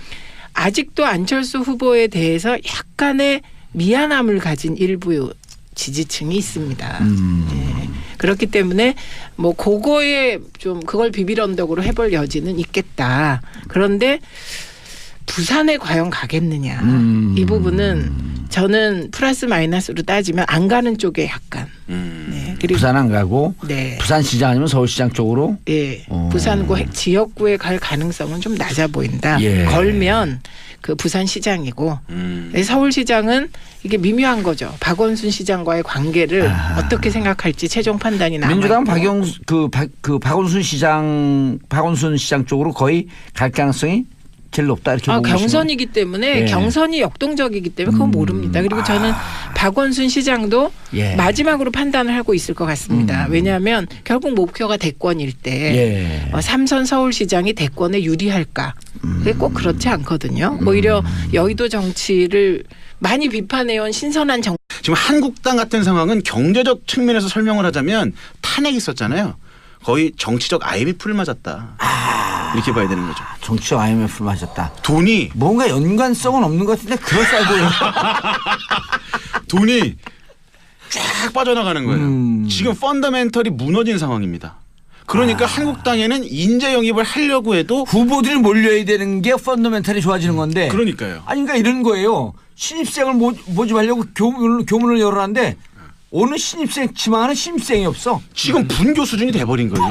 [SPEAKER 3] 아직도 안철수 후보에 대해서 약간의 미안함을 가진 일부 지지층이 있습니다. 그렇기 때문에 뭐 그거에 좀 그걸 비빌 언덕으로 해볼 여지는 있겠다. 그런데 부산에 과연 가겠느냐 이 부분은 저는 플러스 마이너스로 따지면 안 가는 쪽에 약간 그리고
[SPEAKER 2] 부산 안 가고 부산시장 아니면 서울시장 쪽으로
[SPEAKER 3] 부산구 지역구에 갈 가능성은 좀 낮아 보인다. 걸면 그 부산시장이고 서울시장은 이게 미묘한 거죠. 박원순 시장과의 관계를 어떻게 생각할지 최종 판단이 남아.
[SPEAKER 2] 민주당 박원순 시장 쪽으로 거의 갈 가능성이 제일 높다 이렇게 보고
[SPEAKER 3] 경선이기 때문에
[SPEAKER 2] 예.
[SPEAKER 3] 경선이 역동적이기 때문에 그건 모릅니다. 그리고 저는 박원순 시장도
[SPEAKER 2] 예.
[SPEAKER 3] 마지막으로 판단을 하고 있을 것 같습니다. 왜냐하면 결국 목표가 대권일 때
[SPEAKER 2] 예.
[SPEAKER 3] 삼선 서울시장이 대권에 유리할까? 그게 꼭 그렇지 않거든요. 오히려 여의도 정치를 많이 비판해온 신선한 정.
[SPEAKER 1] 지금 한국당 같은 상황은 경제적 측면에서 설명을 하자면 탄핵이 있었잖아요. 거의 정치적 IMF를 맞았다. 이렇게 봐야 되는 거죠.
[SPEAKER 2] 정치적 IMF를 맞았다.
[SPEAKER 1] 돈이
[SPEAKER 2] 뭔가 연관성은 없는 것 같은데 그럴싸해 보여요.
[SPEAKER 1] 돈이 쫙 빠져나가는 거예요. 지금 펀더멘털이 무너진 상황입니다. 그러니까 한국당에는 인재 영입을 하려고 해도
[SPEAKER 2] 후보들이 몰려야 되는 게 펀더멘탈이 좋아지는 건데.
[SPEAKER 1] 그러니까요.
[SPEAKER 2] 아니 그러니까 이런 거예요. 신입생을 모집하려고 교문을 열어놨는데 오늘 신입생 치마하는 신입생이 없어.
[SPEAKER 1] 지금 분교 수준이 돼버린 거예요.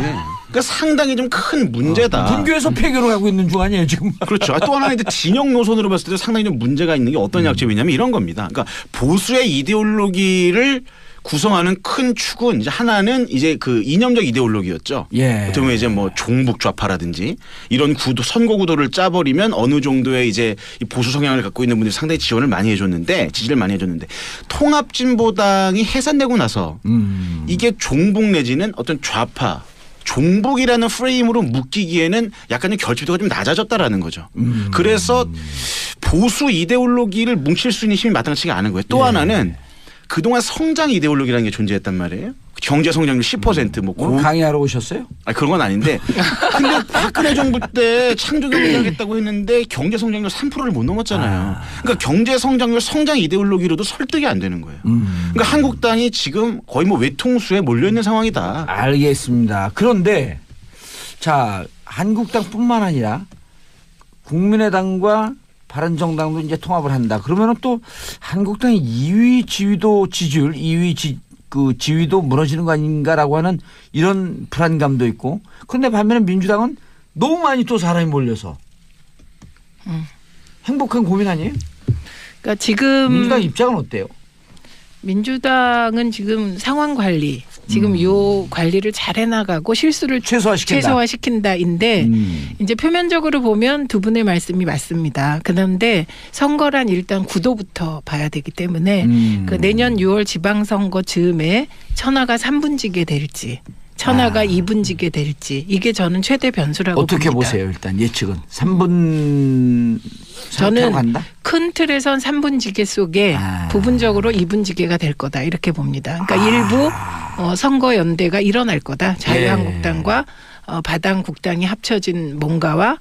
[SPEAKER 1] 그러니까 상당히 좀 큰 문제다.
[SPEAKER 2] 분교에서 폐교로 가고 있는 중 아니에요 지금.
[SPEAKER 1] 그렇죠. 또 하나 이제 진영 노선으로 봤을 때도 상당히 좀 문제가 있는 게 어떤 약점이냐면 이런 겁니다. 그러니까 보수의 이데올로기를 구성하는 큰 축은 이제 하나는 이제 그 이념적 이데올로기였죠.
[SPEAKER 2] 예.
[SPEAKER 1] 어떻게 보면 이제 뭐 종북 좌파라든지 이런 구도 선거 구도를 짜버리면 어느 정도의 이제 이 보수 성향을 갖고 있는 분들이 상당히 지원을 많이 해줬는데 지지를 많이 해줬는데 통합진보당이 해산되고 나서 이게 종북 내지는 어떤 좌파 종북이라는 프레임으로 묶이기에는 약간 좀 결집도가 좀 낮아졌다라는 거죠. 그래서 보수 이데올로기를 뭉칠 수 있는 힘이 마땅치가 않은 거예요. 또 하나는 그동안 성장 이데올로기라는 게 존재했단 말이에요. 경제 성장률 10% 뭐
[SPEAKER 2] 오늘 강의하러 오셨어요?
[SPEAKER 1] 그런 건 아닌데 근데 박근혜 정부 때 창조경제 하겠다고 했는데 경제 성장률 3%를 못 넘었잖아요. 그러니까 경제 성장률 성장 이데올로기로도 설득이 안 되는 거예요. 그러니까 한국당이 지금 거의 뭐 외통수에 몰려 있는 상황이다.
[SPEAKER 2] 알겠습니다. 그런데 자 한국당뿐만 아니라 국민의당과 바른정당도 이제 통합을 한다. 그러면은 또 한국당의 2위 지위도 지지율, 2위 지위도 무너지는 거 아닌가라고 하는 이런 불안감도 있고. 그런데 반면에 민주당은 너무 많이 또 사람이 몰려서 행복한 고민 아니에요?
[SPEAKER 3] 그러니까 지금
[SPEAKER 2] 민주당 입장은 어때요?
[SPEAKER 3] 민주당은 지금 상황 관리, 지금 요 관리를 잘 해나가고 실수를 최소화시킨다인데 이제 표면적으로 보면 두 분의 말씀이 맞습니다. 그런데 선거란 일단 구도부터 봐야 되기 때문에 그 내년 6월 지방선거 즈음에 천하가 3분지게 될지 천하가 2분지게 될지 이게 저는 최대 변수라고
[SPEAKER 2] 어떻게
[SPEAKER 3] 봅니다.
[SPEAKER 2] 보세요? 일단 예측은 3분
[SPEAKER 3] 저는
[SPEAKER 2] 간다?
[SPEAKER 3] 큰 틀에선 3분지계 속에 부분적으로 2분지계가 될 거다 이렇게 봅니다. 그러니까 일부 선거 연대가 일어날 거다. 자유한국당과 바당국당이 합쳐진 뭔가와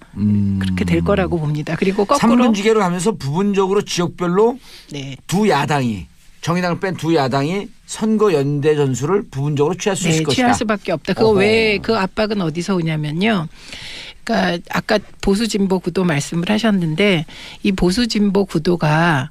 [SPEAKER 3] 그렇게 될 거라고 봅니다. 그리고 거꾸로
[SPEAKER 2] 3분지계로 가면서 부분적으로 지역별로
[SPEAKER 3] 네.
[SPEAKER 2] 두 야당이 정의당을 뺀 두 야당이 선거 연대 전술을 부분적으로 취할 수 있을 것이다.
[SPEAKER 3] 취할 수밖에 없다. 그거 왜 그 압박은 어디서 오냐면요. 그러니까 아까 보수 진보 구도 말씀을 하셨는데 이 보수 진보 구도가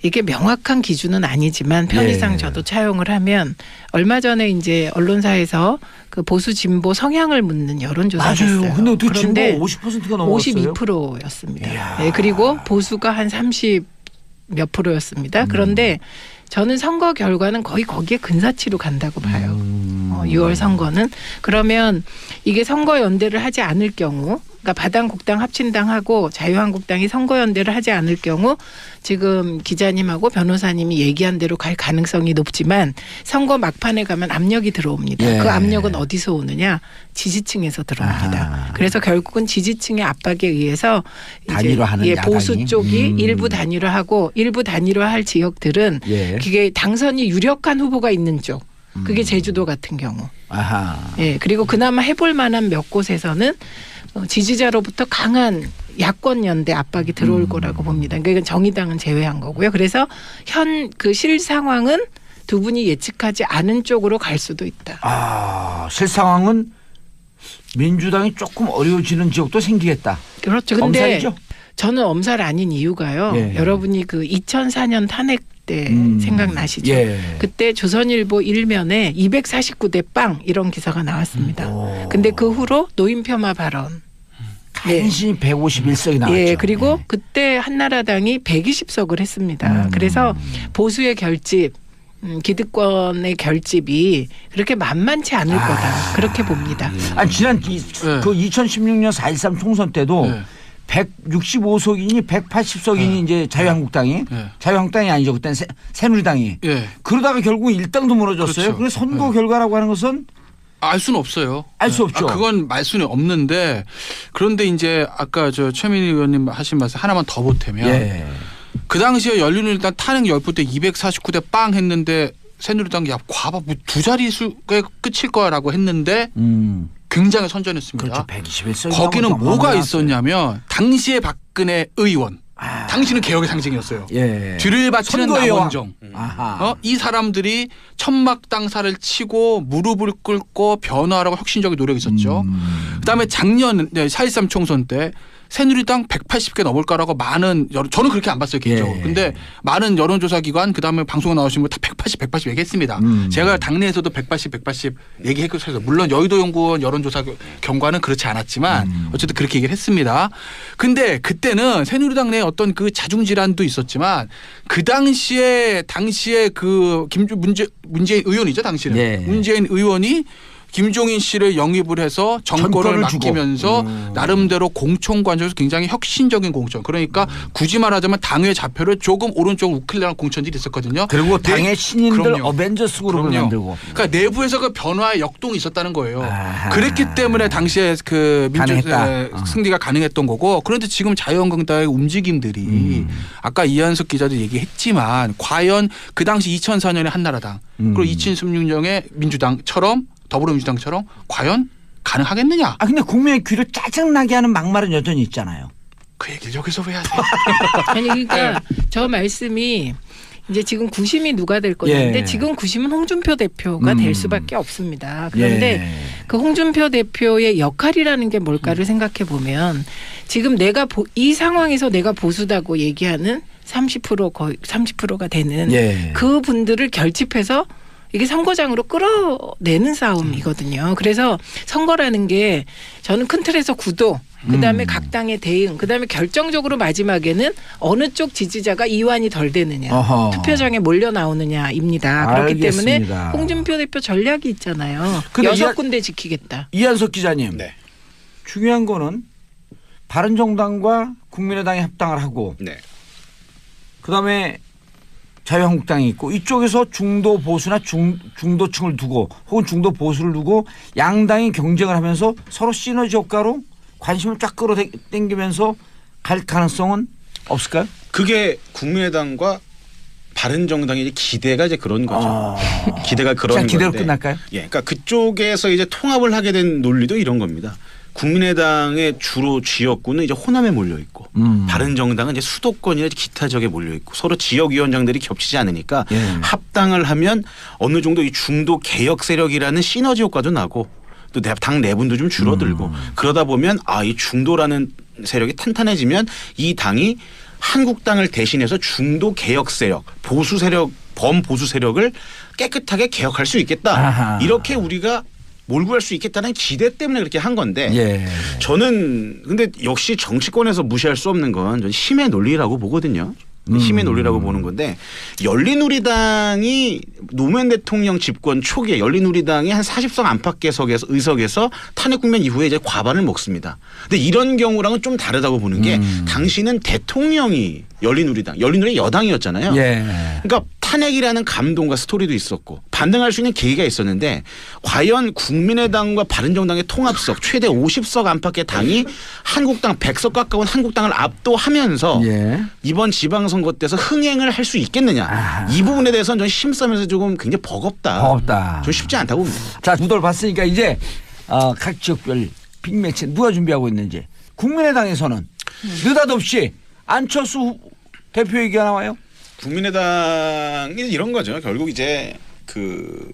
[SPEAKER 3] 이게 명확한 기준은 아니지만 편의상 저도 차용을 하면 얼마 전에 이제 언론사에서 그 보수 진보 성향을 묻는 여론조사를 했어요.
[SPEAKER 2] 맞아요. 근데 어떻게 진보
[SPEAKER 3] 그런데
[SPEAKER 2] 50%가 넘어갔어요?
[SPEAKER 3] 52%였습니다. 네, 그리고 보수가 한 30 몇 프로였습니다. 그런데 저는 선거 결과는 거의 거기에 근사치로 간다고 봐요. 6월 선거는. 그러면 이게 선거 연대를 하지 않을 경우 그러니까 바당국당 합친당하고 자유한국당이 선거 연대를 하지 않을 경우 지금 기자님하고 변호사님이 얘기한 대로 갈 가능성이 높지만 선거 막판에 가면 압력이 들어옵니다.
[SPEAKER 2] 예.
[SPEAKER 3] 그 압력은 어디서 오느냐? 지지층에서 들어옵니다. 그래서 결국은 지지층의 압박에 의해서
[SPEAKER 2] 단일화하는
[SPEAKER 3] 이제
[SPEAKER 2] 야당이.
[SPEAKER 3] 보수 쪽이 일부 단일화하고 일부 단일화할 지역들은 그게 당선이 유력한 후보가 있는 쪽. 그게 제주도 같은 경우.
[SPEAKER 2] 아하.
[SPEAKER 3] 예, 그리고 그나마 해볼 만한 몇 곳에서는 지지자로부터 강한 야권 연대 압박이 들어올 거라고 봅니다. 그러니까 이건 정의당은 제외한 거고요. 그래서 현 그 실 상황은 두 분이 예측하지 않은 쪽으로 갈 수도 있다.
[SPEAKER 2] 실 상황은 민주당이 조금 어려워지는 지역도 생기겠다.
[SPEAKER 3] 그렇죠. 근데
[SPEAKER 2] 엄살이죠?
[SPEAKER 3] 저는 엄살 아닌 이유가요.
[SPEAKER 2] 예.
[SPEAKER 3] 여러분이 그 2004년 탄핵 때 생각나시죠?
[SPEAKER 2] 예.
[SPEAKER 3] 그때 조선일보 일면에 249대 빵 이런 기사가 나왔습니다. 근데 그 후로 노인 폄하 발언.
[SPEAKER 2] 간신히 151석이 나왔죠.
[SPEAKER 3] 예, 그리고 그때 한나라당이 120석을 했습니다. 그래서 보수의 결집, 기득권의 결집이 그렇게 만만치 않을 거다. 그렇게 봅니다.
[SPEAKER 2] 아니 지난 그 2016년 4.13 총선 때도 165석이니 180석이니 이제 자유한국당이
[SPEAKER 4] 네.
[SPEAKER 2] 자유한국당이 아니죠. 그때는 새누리당이.
[SPEAKER 4] 예.
[SPEAKER 2] 그러다가 결국 일당도 무너졌어요.
[SPEAKER 4] 그렇죠.
[SPEAKER 2] 그래서 선거
[SPEAKER 4] 네.
[SPEAKER 2] 결과라고 하는 것은
[SPEAKER 4] 알 수는 없어요.
[SPEAKER 2] 알 수 없죠.
[SPEAKER 4] 그건 알 수는 없는데 그런데 이제 아까 저 최민희 의원님 하신 말씀 하나만 더 보태면
[SPEAKER 2] 예.
[SPEAKER 4] 그 당시에 열린우리당 탄핵 열풍 때 249대 빵 했는데 새누리당이 야 과봐 뭐 두 자릿수가 끝일 거라고 했는데 굉장히 선전했습니다.
[SPEAKER 2] 그렇죠. 121석.
[SPEAKER 4] 거기는 뭐가 있었냐면 당시에 박근혜 의원 당신은 개혁의 상징이었어요.
[SPEAKER 2] 예.
[SPEAKER 4] 뒤를 바치는
[SPEAKER 2] 선거의 여왕.
[SPEAKER 4] 남원정.
[SPEAKER 2] 아하.
[SPEAKER 4] 이 사람들이 천막당사를 치고 무릎을 꿇고 변화하라고 혁신적인 노력이 있었죠. 그다음에 작년 4.13 총선 때 새누리당 180개 넘을까라고 많은 저는 그렇게 안 봤어요 개인적으로.
[SPEAKER 2] 예.
[SPEAKER 4] 근데 많은 여론조사 기관 그다음에 방송에 나오신 분 다 180 얘기했습니다. 제가 당내에서도 180 얘기해서 물론 여의도연구원 여론조사 경과는 그렇지 않았지만 어쨌든 그렇게 얘기를 했습니다. 근데 그때는 새누리당 내 어떤 그 자중질환도 있었지만 그 당시에 그 문재인 의원이죠 당시는.
[SPEAKER 2] 예.
[SPEAKER 4] 문재인 의원이 김종인 씨를 영입을 해서 정권을 맡기면서 나름대로 공천관저에서 굉장히 혁신적인 공천. 그러니까 굳이 말하자면 당의 좌표를 조금 오른쪽 우클라는 공천들이 있었거든요.
[SPEAKER 2] 그리고 당의 신인들
[SPEAKER 4] 그럼요.
[SPEAKER 2] 어벤져스 그룹을
[SPEAKER 4] 그럼요.
[SPEAKER 2] 만들고.
[SPEAKER 4] 그러니까 내부에서 그 변화의 역동이 있었다는 거예요.
[SPEAKER 2] 아하.
[SPEAKER 4] 그랬기 때문에 당시에 그
[SPEAKER 2] 가능했다.
[SPEAKER 4] 승리가 가능했던 거고. 그런데 지금 자유한국당의 움직임들이 아까 이한석 기자도 얘기했지만 과연 그 당시 2004년에 한나라당 그리고 2016년에 민주당처럼 더불어민주당처럼 과연 가능하겠느냐?
[SPEAKER 2] 근데 국민의 귀를 짜증나게 하는 막말은 여전히 있잖아요.
[SPEAKER 4] 그 얘기를 여기서 왜 하세요?
[SPEAKER 3] 아니 그러니까 저 말씀이 이제 지금 구심이 누가 될 건데
[SPEAKER 2] 예.
[SPEAKER 3] 지금 구심은 홍준표 대표가 될 수밖에 없습니다. 그런데
[SPEAKER 2] 예.
[SPEAKER 3] 그 홍준표 대표의 역할이라는 게 뭘까를 생각해 보면 지금 이 상황에서 내가 보수다고 얘기하는 30% 거의 30%가 되는
[SPEAKER 2] 예.
[SPEAKER 3] 그 분들을 결집해서 이게 선거장으로 끌어내는 싸움이거든요. 그래서 선거라는 게 저는 큰 틀에서 구도, 그다음에 각 당의 대응, 그다음에 결정적으로 마지막에는 어느 쪽 지지자가 이완이 덜 되느냐,
[SPEAKER 2] 어허.
[SPEAKER 3] 투표장에 몰려 나오느냐입니다. 그렇기
[SPEAKER 2] 알겠습니다.
[SPEAKER 3] 때문에 홍준표 대표 전략이 있잖아요.
[SPEAKER 2] 근데
[SPEAKER 3] 6군데 지키겠다.
[SPEAKER 2] 이한석 기자님.
[SPEAKER 1] 네.
[SPEAKER 2] 중요한 거는 바른정당과 국민의당이 합당을 하고
[SPEAKER 1] 네.
[SPEAKER 2] 그다음에 자유한국당이 있고 이쪽에서 중도 보수나 중도층을 두고 혹은 중도 보수를 두고 양당이 경쟁을 하면서 서로 시너지 효과로 관심을 쫙 끌어당기면서 갈 가능성은 없을까요?
[SPEAKER 1] 그게 국민의당과 바른정당의 기대가 이제 그런 거죠. 기대가 그런
[SPEAKER 2] 그냥
[SPEAKER 1] 건데.
[SPEAKER 2] 기대로 끝날까요?
[SPEAKER 1] 예, 그러니까 그쪽에서 이제 통합을 하게 된 논리도 이런 겁니다. 국민의당의 주로 지역구는 이제 호남에 몰려 있고 바른정당은 이제 수도권이나 기타 지역에 몰려 있고 서로 지역위원장들이 겹치지 않으니까
[SPEAKER 2] 예.
[SPEAKER 1] 합당을 하면 어느 정도 이 중도 개혁 세력이라는 시너지 효과도 나고 또 당 내분도 좀 줄어들고 그러다 보면 이 중도라는 세력이 탄탄해지면 이 당이 한국당을 대신해서 중도 개혁 세력, 보수 세력, 범보수 세력을 깨끗하게 개혁할 수 있겠다.
[SPEAKER 2] 아하.
[SPEAKER 1] 이렇게 우리가 몰고 갈 수 있겠다는 기대 때문에 그렇게 한 건데
[SPEAKER 2] 예.
[SPEAKER 1] 저는 근데 역시 정치권에서 무시할 수 없는 건 저는 힘의 논리라고 보거든요. 힘의 논리라고 보는 건데 열린우리당이 노무현 대통령 집권 초기에 열린우리당이 한 40석 안팎의 의석에서 탄핵 국면 이후에 이제 과반을 먹습니다. 근데 이런 경우랑은 좀 다르다고 보는 게 당시는 대통령이 열린우리당 여당이었잖아요.
[SPEAKER 2] 예.
[SPEAKER 1] 그러니까 탄핵이라는 감동과 스토리도 있었고 반등할 수 있는 계기가 있었는데 과연 국민의당과 바른정당의 통합석 최대 50석 안팎의 당이 한국당 100석 가까운 한국당을 압도하면서
[SPEAKER 2] 예.
[SPEAKER 1] 이번 지방선거 때서 흥행을 할 수 있겠느냐. 이 부분에 대해서는 저는 심싸면서 조금 굉장히 버겁다. 좀 쉽지 않다고 봅니다.
[SPEAKER 2] 자, 구도를 봤으니까 이제 각 지역별 빅매치 누가 준비하고 있는지 국민의당에서는 느닷없이 안철수 대표 얘기가 나와요.
[SPEAKER 1] 국민의당이 이런 거죠. 결국 이제 그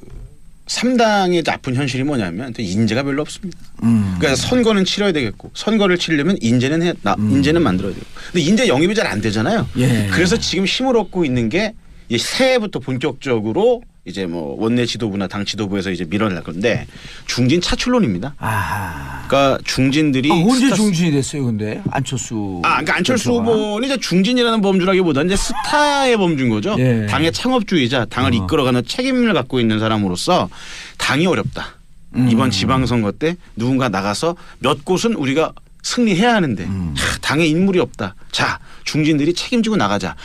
[SPEAKER 1] 3당의 아픈 현실이 뭐냐면 인재가 별로 없습니다. 그러니까 선거는 치러야 되겠고 선거를 치려면 인재는 만들어야 되고 근데 인재 영입이 잘 안 되잖아요.
[SPEAKER 2] 예.
[SPEAKER 1] 그래서 지금 힘을 얻고 있는 게 이제 새해부터 본격적으로 이제 뭐 원내 지도부나 당 지도부에서 이제 밀어낼 건데 중진 차출론입니다.
[SPEAKER 2] 아하.
[SPEAKER 1] 그러니까 중진들이
[SPEAKER 2] 언제 중진이 됐어요, 근데 안철수.
[SPEAKER 1] 그러니까 안철수
[SPEAKER 2] 대표가.
[SPEAKER 1] 후보는 이제 중진이라는 범주라기보다는 이제 스타의 범주인 거죠.
[SPEAKER 2] 예.
[SPEAKER 1] 당의 창업주의자, 당을 이끌어가는 책임을 갖고 있는 사람으로서 당이 어렵다. 이번 지방선거 때 누군가 나가서 몇 곳은 우리가 승리해야 하는데 당에 인물이 없다. 자 중진들이 책임지고 나가자.